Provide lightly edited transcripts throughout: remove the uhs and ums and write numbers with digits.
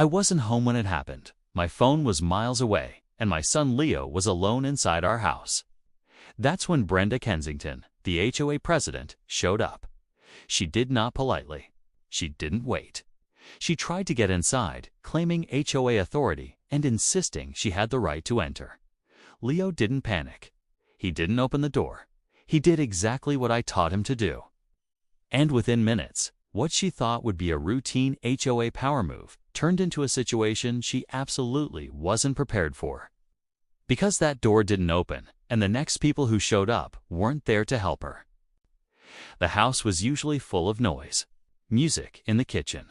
I wasn't home when it happened. My phone was miles away, and my son Leo was alone inside our house. That's when Brenda Kensington, the HOA president, showed up. She did not politely. She didn't wait. She tried to get inside, claiming HOA authority and insisting she had the right to enter. Leo didn't panic. He didn't open the door. He did exactly what I taught him to do. And within minutes, what she thought would be a routine HOA power move turned into a situation she absolutely wasn't prepared for. Because that door didn't open, and the next people who showed up weren't there to help her. The house was usually full of noise. Music in the kitchen.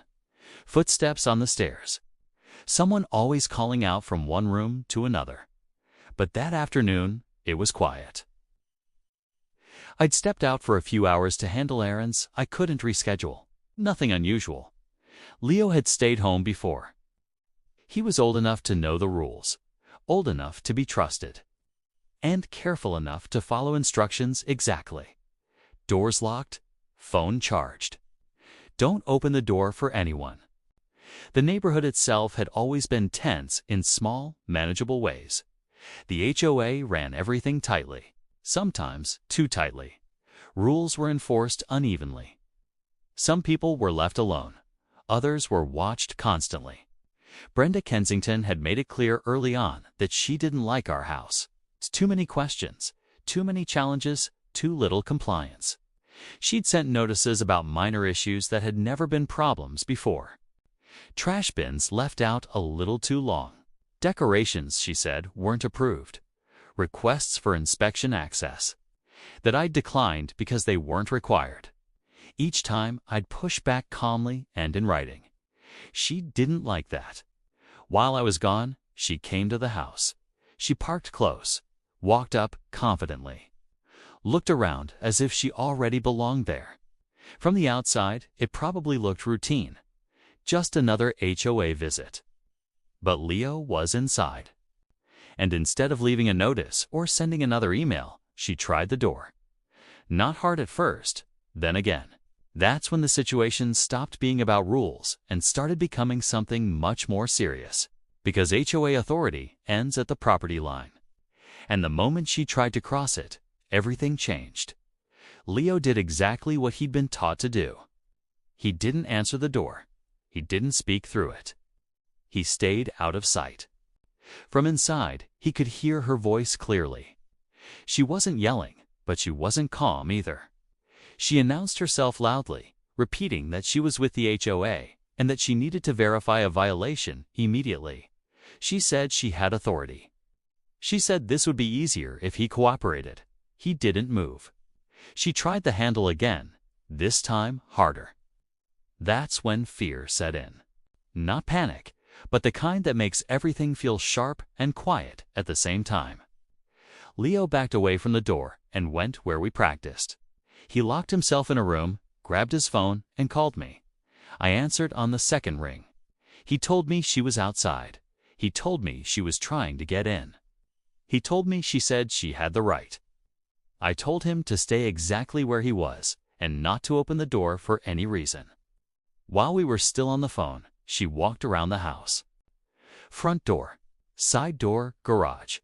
Footsteps on the stairs. Someone always calling out from one room to another. But that afternoon, it was quiet. I'd stepped out for a few hours to handle errands I couldn't reschedule. Nothing unusual. Leo had stayed home before. He was old enough to know the rules, old enough to be trusted, and careful enough to follow instructions exactly. Doors locked, phone charged. Don't open the door for anyone. The neighborhood itself had always been tense in small, manageable ways. The HOA ran everything tightly, sometimes too tightly. Rules were enforced unevenly. Some people were left alone. Others were watched constantly. Brenda Kensington had made it clear early on that she didn't like our house. Too many questions, too many challenges, too little compliance. She'd sent notices about minor issues that had never been problems before. Trash bins left out a little too long. Decorations, she said, weren't approved. Requests for inspection access that I'd declined because they weren't required. Each time, I'd push back calmly and in writing. She didn't like that. While I was gone, she came to the house. She parked close, walked up confidently, looked around as if she already belonged there. From the outside, it probably looked routine. Just another HOA visit. But Leo was inside. And instead of leaving a notice or sending another email, she tried the door. Not hard at first, then again. That's when the situation stopped being about rules and started becoming something much more serious. Because HOA authority ends at the property line. And the moment she tried to cross it, everything changed. Leo did exactly what he'd been taught to do. He didn't answer the door. He didn't speak through it. He stayed out of sight. From inside, he could hear her voice clearly. She wasn't yelling, but she wasn't calm either. She announced herself loudly, repeating that she was with the HOA and that she needed to verify a violation immediately. She said she had authority. She said this would be easier if he cooperated. He didn't move. She tried the handle again, this time harder. That's when fear set in. Not panic, but the kind that makes everything feel sharp and quiet at the same time. Leo backed away from the door and went where we practiced. He locked himself in a room, grabbed his phone, and called me. I answered on the second ring. He told me she was outside. He told me she was trying to get in. He told me she said she had the right. I told him to stay exactly where he was and not to open the door for any reason. While we were still on the phone, she walked around the house. Front door, side door, garage.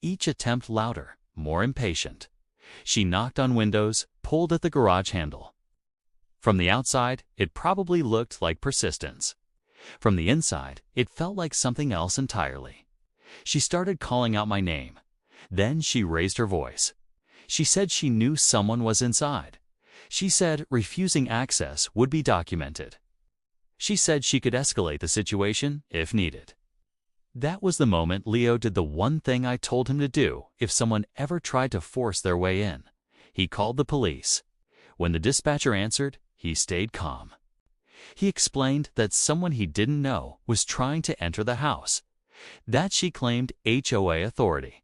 Each attempt louder, more impatient. She knocked on windows, pulled at the garage handle. From the outside, it probably looked like persistence. From the inside, it felt like something else entirely. She started calling out my name. Then she raised her voice. She said she knew someone was inside. She said refusing access would be documented. She said she could escalate the situation if needed. That was the moment Leo did the one thing I told him to do if someone ever tried to force their way in. He called the police. When the dispatcher answered, he stayed calm. He explained that someone he didn't know was trying to enter the house, that she claimed HOA authority,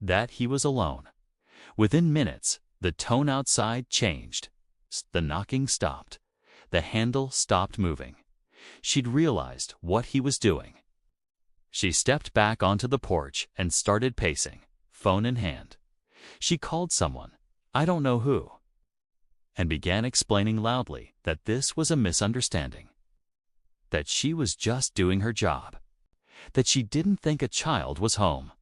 that he was alone. Within minutes, the tone outside changed. The knocking stopped. The handle stopped moving. She'd realized what he was doing. She stepped back onto the porch and started pacing, phone in hand. She called someone, I don't know who, and began explaining loudly that this was a misunderstanding. that she was just doing her job, that she didn't think a child was home.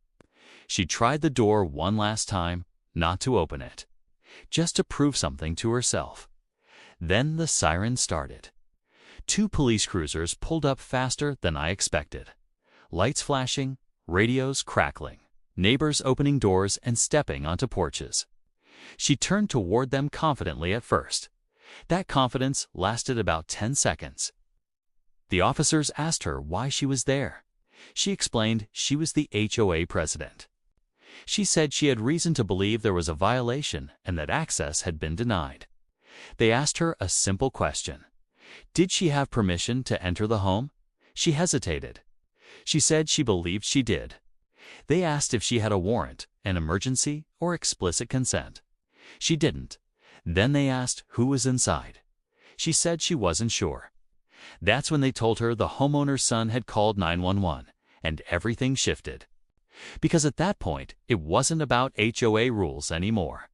She tried the door one last time, not to open it, just to prove something to herself. Then the siren started. 2 police cruisers pulled up faster than I expected. Lights flashing, radios crackling, neighbors opening doors and stepping onto porches. She turned toward them confidently at first. That confidence lasted about 10 seconds. The officers asked her why she was there. She explained she was the HOA president. She said she had reason to believe there was a violation and that access had been denied. They asked her a simple question. Did she have permission to enter the home? She hesitated. She said she believed she did. They asked if she had a warrant, an emergency, or explicit consent. She didn't. Then they asked who was inside. She said she wasn't sure. That's when they told her the homeowner's son had called 911, and everything shifted. Because at that point, it wasn't about HOA rules anymore.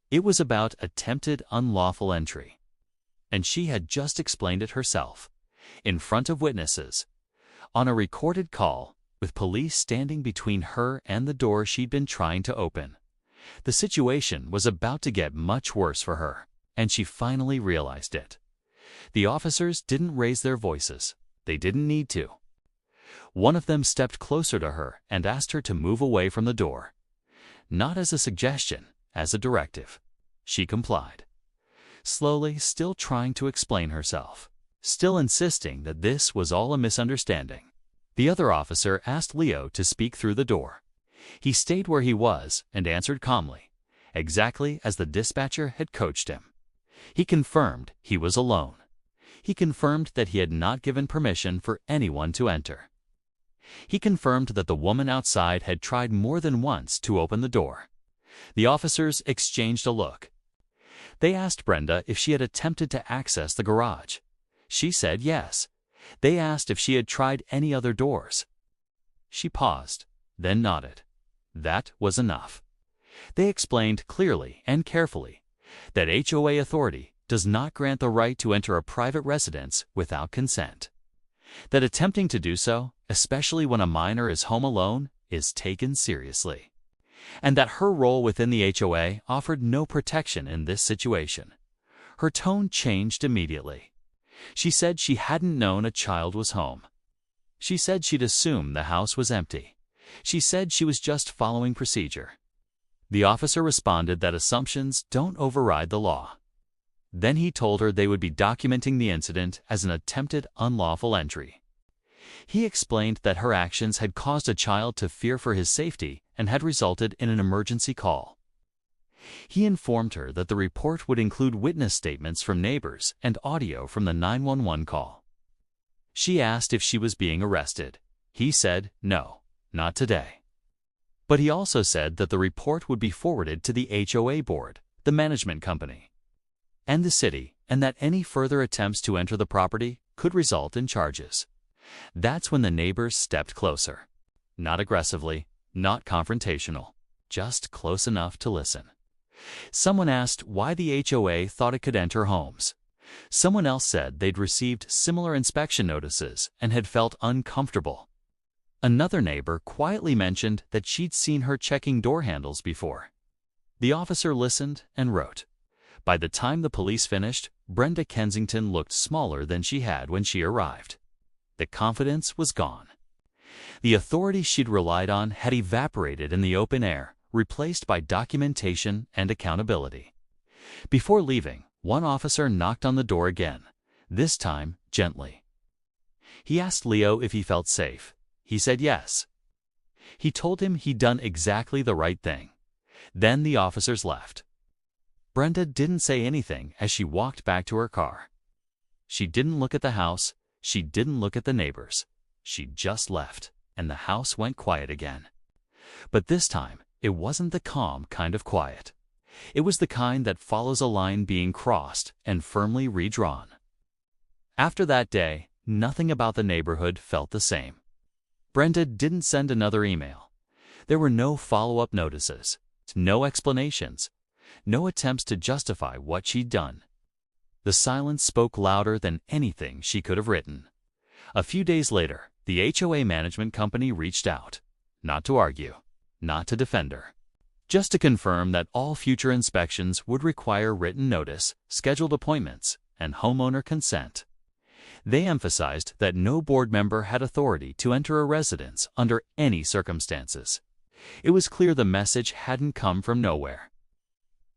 It was about attempted unlawful entry. And she had just explained it herself, in front of witnesses, on a recorded call, with police standing between her and the door she'd been trying to open. The situation was about to get much worse for her, and she finally realized it. The officers didn't raise their voices. They didn't need to. One of them stepped closer to her and asked her to move away from the door. Not as a suggestion, as a directive. She complied. Slowly, still trying to explain herself, still insisting that this was all a misunderstanding. The other officer asked Leo to speak through the door. He stayed where he was and answered calmly, exactly as the dispatcher had coached him. He confirmed he was alone. He confirmed that he had not given permission for anyone to enter. He confirmed that the woman outside had tried more than once to open the door. The officers exchanged a look. They asked Brenda if she had attempted to access the garage. She said yes. They asked if she had tried any other doors. She paused, then nodded. That was enough. They explained clearly and carefully that HOA authority does not grant the right to enter a private residence without consent. That attempting to do so, especially when a minor is home alone, is taken seriously. And that her role within the HOA offered no protection in this situation. Her tone changed immediately. She said she hadn't known a child was home. She said she'd assumed the house was empty. She said she was just following procedure. The officer responded that assumptions don't override the law. Then he told her they would be documenting the incident as an attempted unlawful entry. He explained that her actions had caused a child to fear for his safety and had resulted in an emergency call. He informed her that the report would include witness statements from neighbors and audio from the 911 call. She asked if she was being arrested. He said, no, not today. But he also said that the report would be forwarded to the HOA board, the management company, and the city, and that any further attempts to enter the property could result in charges. That's when the neighbors stepped closer. Not aggressively, not confrontational, just close enough to listen. Someone asked why the HOA thought it could enter homes. Someone else said they'd received similar inspection notices and had felt uncomfortable. Another neighbor quietly mentioned that she'd seen her checking door handles before. The officer listened and wrote. By the time the police finished, Brenda Kensington looked smaller than she had when she arrived. The confidence was gone. The authority she'd relied on had evaporated in the open air, replaced by documentation and accountability. Before leaving, one officer knocked on the door again, this time gently. He asked Leo if he felt safe. He said yes. He told him he'd done exactly the right thing. Then the officers left. Brenda didn't say anything as she walked back to her car. She didn't look at the house. She didn't look at the neighbors. She just left, and the house went quiet again. But this time, it wasn't the calm kind of quiet. It was the kind that follows a line being crossed and firmly redrawn. After that day, nothing about the neighborhood felt the same. Brenda didn't send another email. There were no follow-up notices, no explanations, no attempts to justify what she'd done. The silence spoke louder than anything she could have written. A few days later, the HOA management company reached out, not to argue, not to defend her, just to confirm that all future inspections would require written notice, scheduled appointments, and homeowner consent. They emphasized that no board member had authority to enter a residence under any circumstances. It was clear the message hadn't come from nowhere.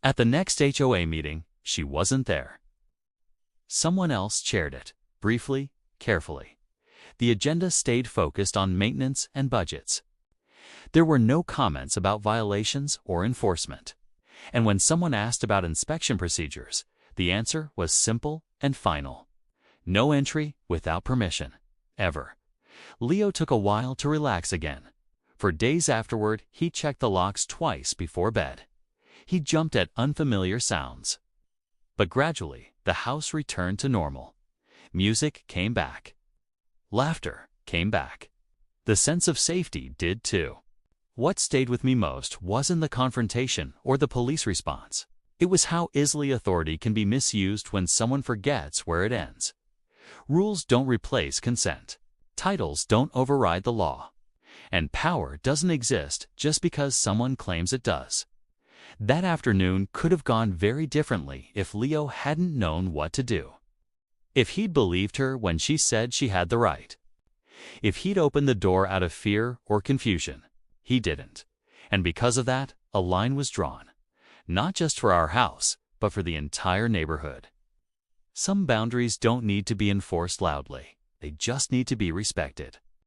At the next HOA meeting, she wasn't there. Someone else chaired it, briefly, carefully. The agenda stayed focused on maintenance and budgets. There were no comments about violations or enforcement. And when someone asked about inspection procedures, the answer was simple and final. No entry without permission, ever. Leo took a while to relax again. For days afterward, he checked the locks twice before bed. He jumped at unfamiliar sounds. But gradually, the house returned to normal. Music came back. Laughter came back. The sense of safety did too. What stayed with me most wasn't the confrontation or the police response. It was how easily authority can be misused when someone forgets where it ends. Rules don't replace consent. Titles don't override the law. And power doesn't exist just because someone claims it does. That afternoon could have gone very differently if Leo hadn't known what to do. If he'd believed her when she said she had the right. If he'd opened the door out of fear or confusion. He didn't. And because of that, a line was drawn. Not just for our house, but for the entire neighborhood. Some boundaries don't need to be enforced loudly. They just need to be respected.